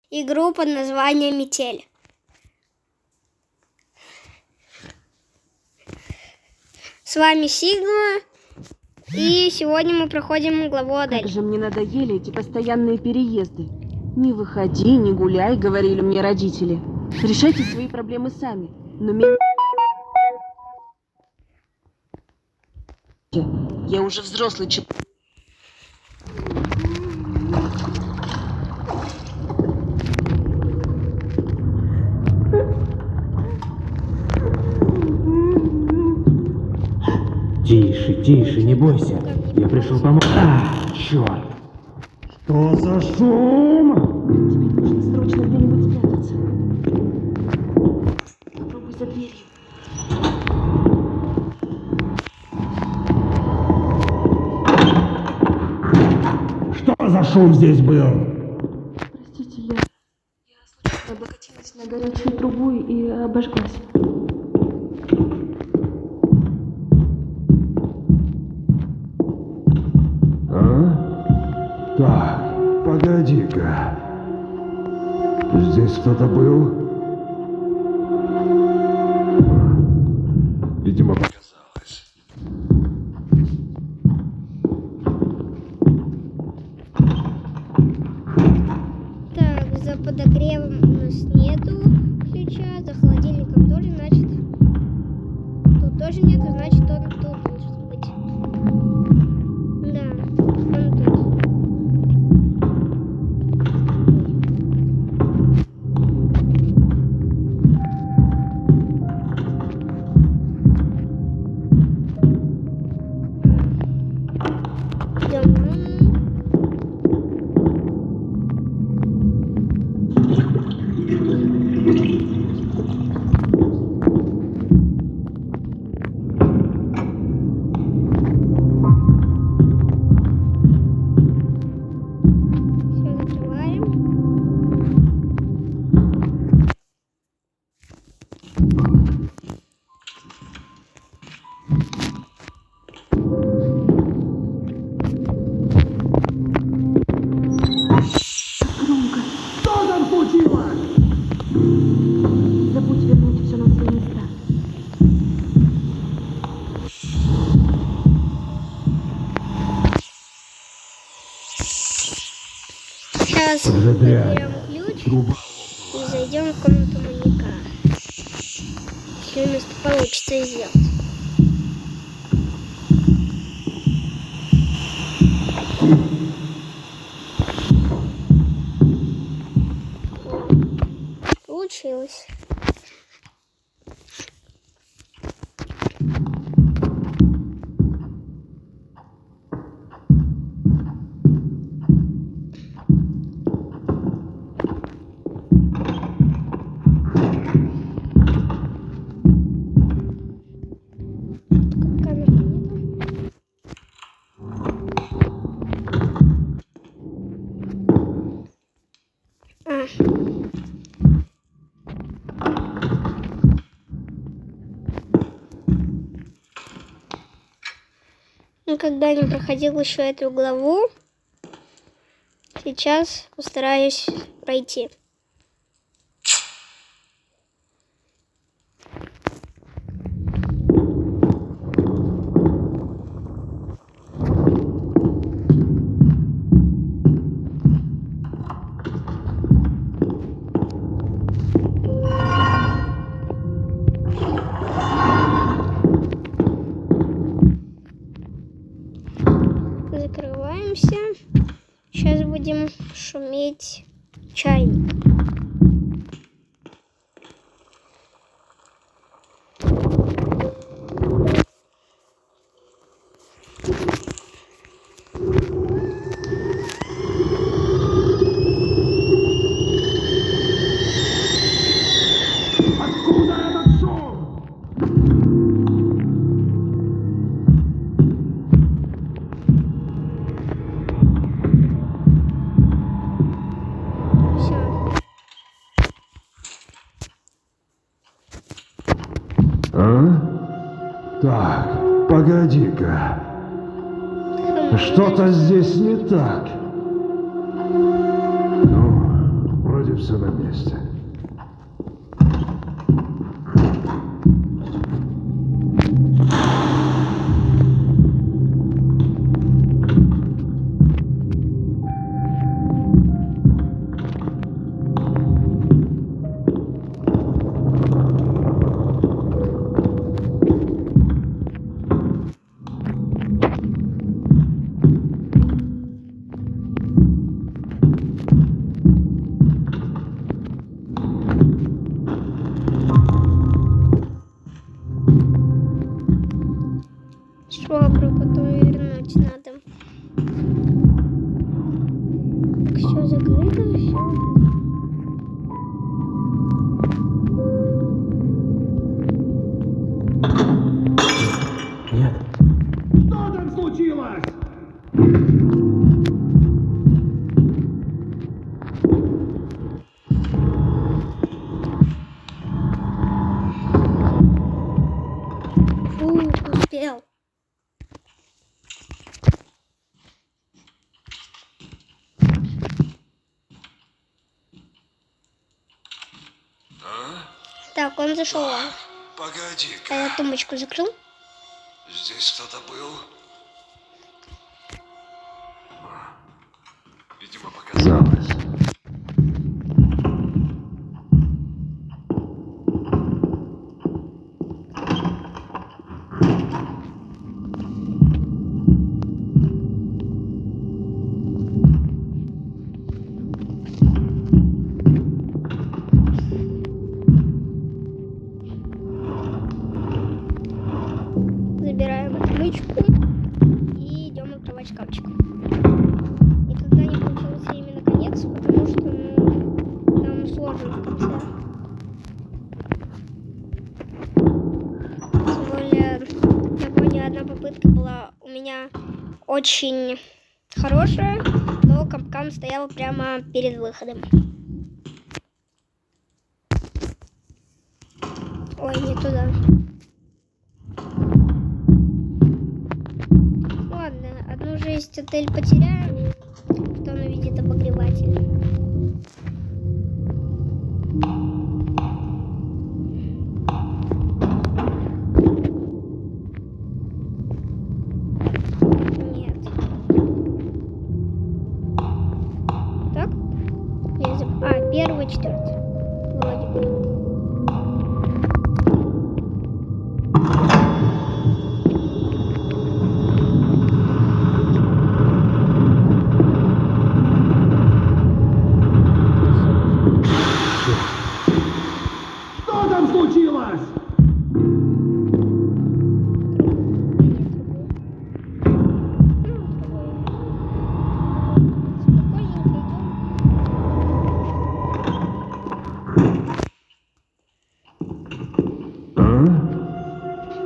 игру под названием «Метель». С вами Сигма, и сегодня мы проходим главу Адель. Как же мне надоели эти постоянные переезды. Не выходи, не гуляй, говорили мне родители. Решайте свои проблемы сами. Но меня... Я уже взрослый человек. Тише, тише, не бойся. Я пришел помочь. Черт! Что за шум? Теперь нужно срочно где-нибудь спрятаться. Попробуй за дверью. Что за шум здесь был? Простите, я случайно облокотилась на горячую трубу и обожглась. Так, погоди-ка. Здесь кто-то был? Видимо, показалось. Так, за подогревом у нас нету ключа, за холодильником тоже, значит, тут тоже нету, значит, он тут должен быть. Да, он тут. Идем в ванну. Все закрываем. Что там случилось? Забудь вернуть все на свои места. Сейчас Зря. берем ключ Труба. и зайдем в комнату маньяка. Если у нас получится сделать. Получилось. Камеры нету. Никогда не проходил еще эту главу. Сейчас постараюсь пройти. Закрываемся. Сейчас будем шуметь чайник. Откуда этот шум? Все. Так, погоди-ка. Что-то здесь не так. Ну, вроде вроде все на месте. Швабру потом вернуть надо. Так, все закрыто, все. Нет. Что там случилось? Фу, успел. Так, он зашел. А Погоди-ка, я тумбочку закрыл. здесь кто-то был? Видимо, показалось. Забираем отмычку и идем открывать шкафчик. Никогда не получился именно конец, потому что там сложно в конце. Тем более, я помню, одна попытка была у меня очень хорошая, но капкан стоял прямо перед выходом. Ой, не туда. Ладно, одну жизнь отель потеряем, что он увидит обогреватель. Нет. Так? Первый, четвертый. Вроде бы. Что там случилось?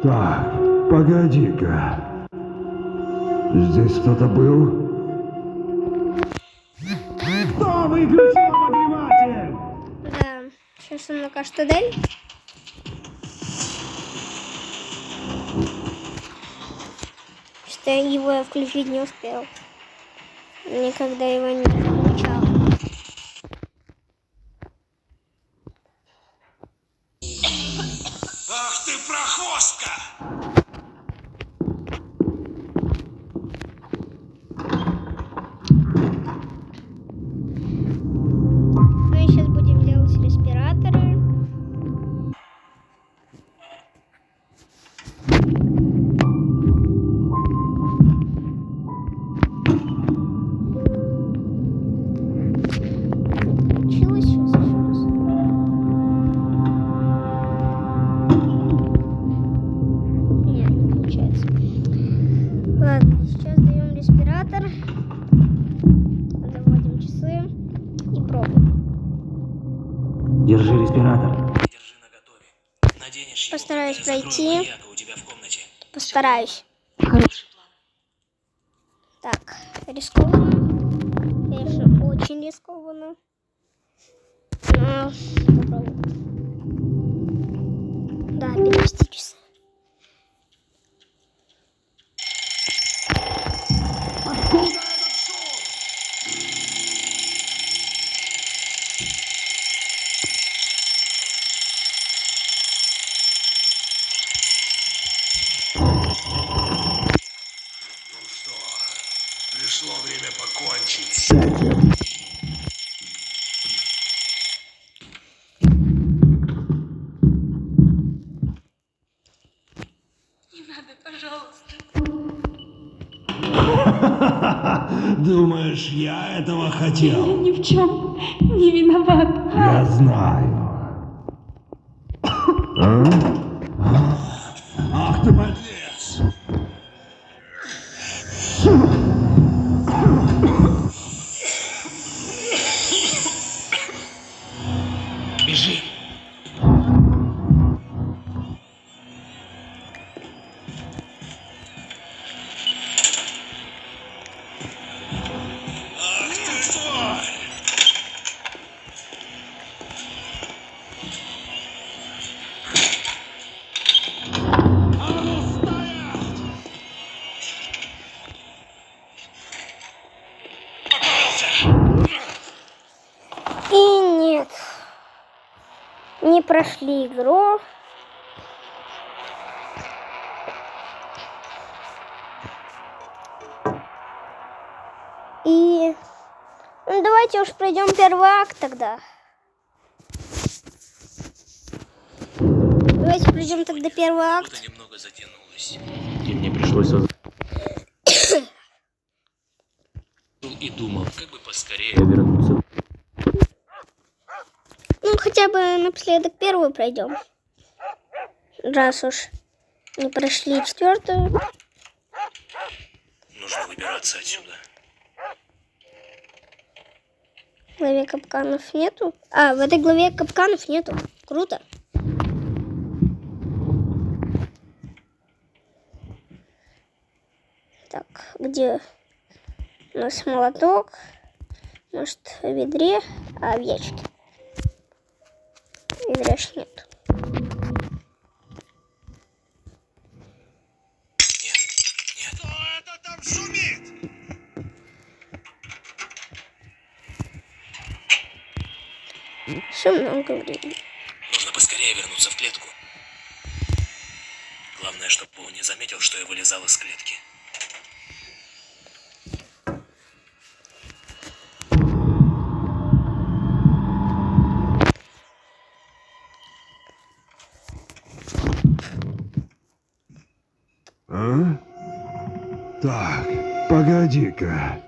Так, погоди-ка. Здесь кто-то был? Кто выключил обогреватель? Да, сейчас он накажет Адель. Что его я включить не успел. Никогда его не включал. Ах ты прохвостка! Ну и сейчас будем делать респираторы. Получилось сейчас еще раз. Нет, не получается. Ладно, сейчас даем респиратор. Заводим часы и пробуем. Держи респиратор. Держи наготове. Наденешь его, Постараюсь когда я закрою пройти. маньяка у тебя в комнате. Постараюсь. Хороший план. Так, рискованно. Конечно, очень рискованно. Но попробуем. Да, перевести часы. Думаешь, я этого Я хотел? ни в чем не виноват. Я знаю. А? Ах ты подлец! Бежим. Ах ты тварь! А ну стоять! И нет. Не прошли игру. И... Ну, давайте уж пройдем первый акт тогда. Давайте пройдем тогда первый акт. Работа немного затянулась. И мне пришлось И думал, как бы поскорее. вернуться. Ну, хотя бы напоследок первую пройдем. Раз уж не прошли четвертую. Нужно выбираться отсюда. В главе капканов нету. А, в этой главе капканов нету. Круто. Так, где у нас молоток? Может, в ведре? А, в ящике. Ведра ж нет. Нет. Кто это там шумит? Шумно говорили. Нужно поскорее вернуться в клетку. Главное, чтобы он не заметил, что я вылезал из клетки. А? Так, погоди-ка.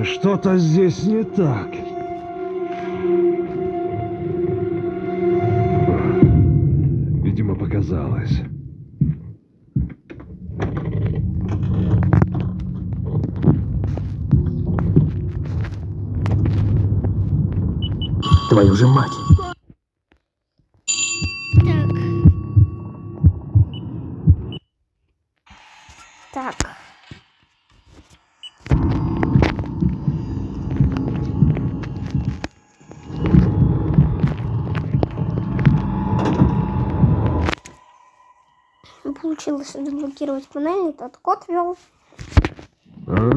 Что-то здесь не так. Видимо, показалось. Твою же мать. Так. Так. Получилось заблокировать панель, этот код ввел. А?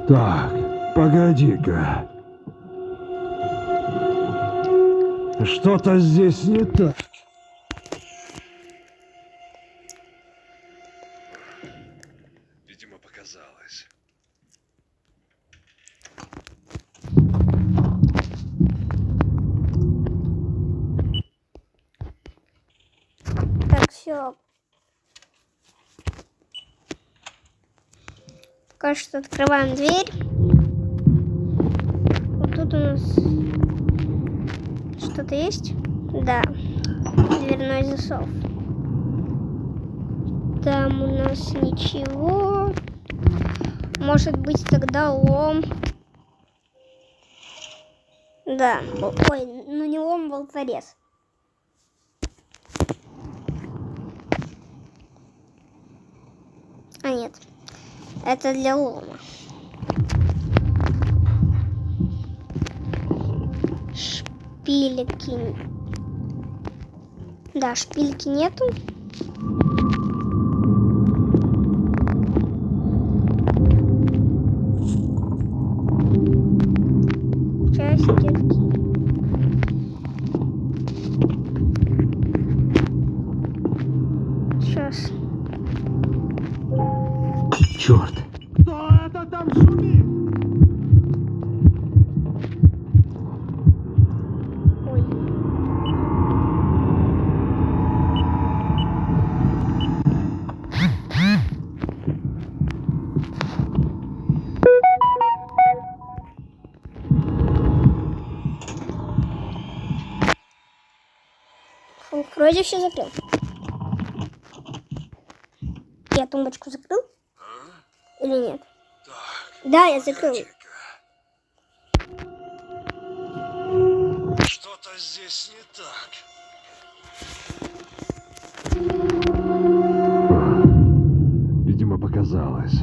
Так, погоди-ка. Что-то здесь не так. Видимо, показалось. Так, все. Пока что открываем дверь. Вот тут у нас что-то есть? Да. Дверной засов. Там у нас ничего. Может быть, тогда лом. Да. Ой, ну не лом, болторез. А нет. Это для лома. Шпильки. Да, шпильки нету. Части. Сейчас. Черт. Кто это там шумит? Ой. Вроде все закрыл. Я тумбочку закрыл? Или нет? Да, я закрыл. Что-то здесь не так. Видимо, показалось.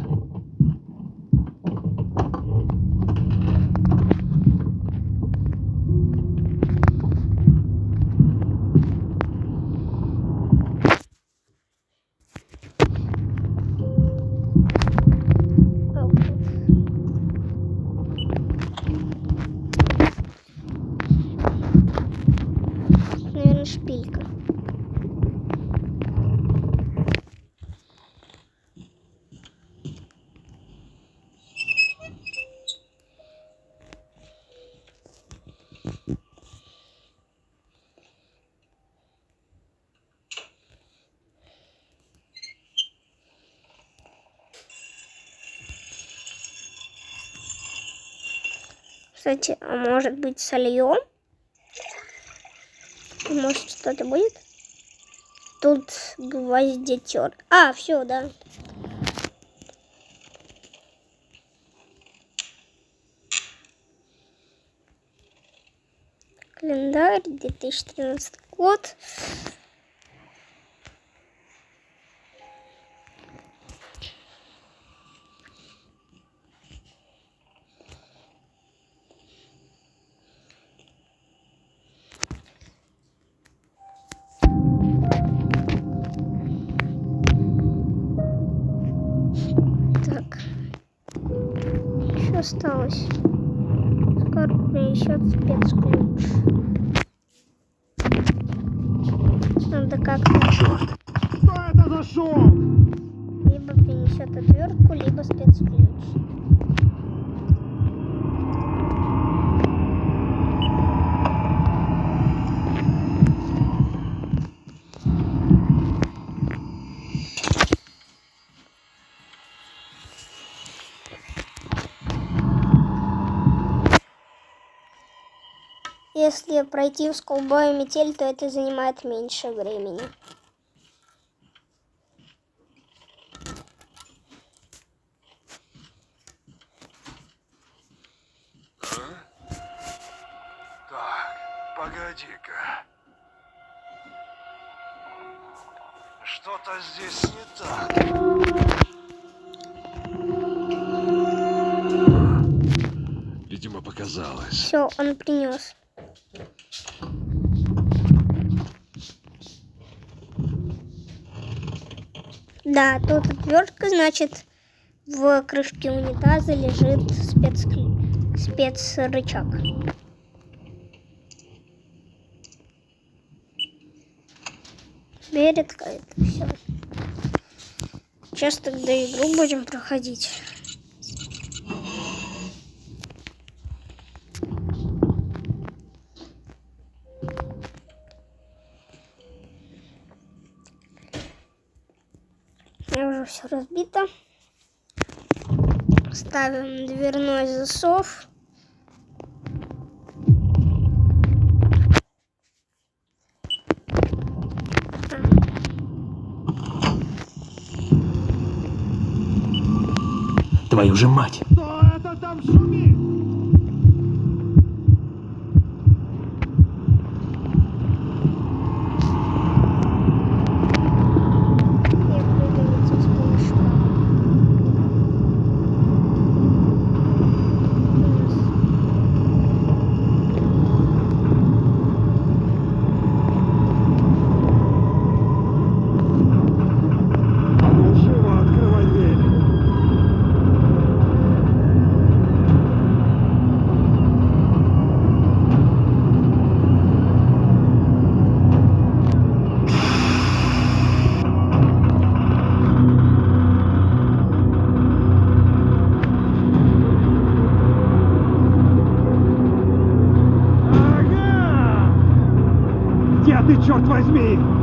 Наверное, шпилька. Кстати, а может быть сольем? Может что-то будет? Тут гвоздетер. А, все, да. Календарь, 2013 год. Так. Что осталось? Скоро принесет спецключ. Надо как-то Черт. Что это за шум? либо принесет отвертку, либо спецключ. Если пройти в колбой метель, то это занимает меньше времени. Так, погоди-ка. Что-то здесь не так. Видимо, показалось. Все, он принес. Да, тут отвертка, значит, в крышке унитаза лежит спецрычаг. Теперь открыто все. Сейчас тогда игру будем проходить. Уже все разбито. Ставим дверной засов. Твою же мать. Что это там шумит? Як выдавить с помощью А ну живо открывай дверь. Ага! Где ты, черт возьми?